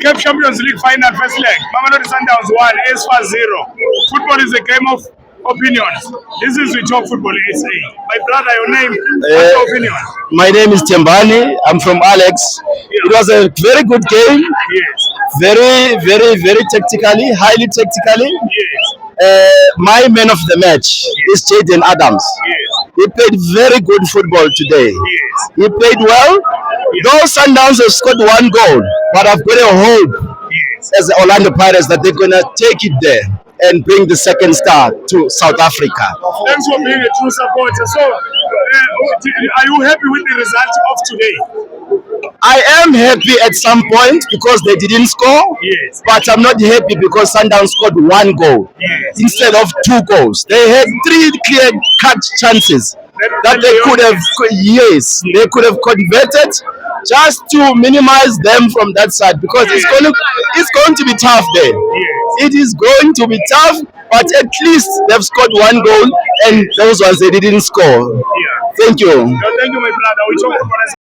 CAF Champions League final first leg. Mamelodi Sundowns 1, AS FAR 0. Football is a game of opinions. This is We Talk Football SA. My brother, your name, what's your opinion? My name is Tembani. I'm from Alex. Yeah. It was a very good game. Yes. Very tactically, highly tactically. Yes. My man of the match is Jaden Adams. Yes. He played very good football today. Yes. He played well. Though Sundowns have scored 1 goal, but I've got a hope Yes. as the Orlando Pirates that they're gonna take it there and bring the second star to South Africa. Thanks for being a true supporter. So, are you happy with the result of today? I am happy at some point because they didn't score, Yes. but I'm not happy because Sundowns scored 1 goal Yes. instead of 2 goals. They had 3 clear-cut chances that they could have, they could have converted just to minimize them from that side because it's going to be tough there. Yes. It is going to be tough, but at least they've scored 1 goal and those ones they didn't score. Yeah. Thank you. No, thank you, my brother. We talk about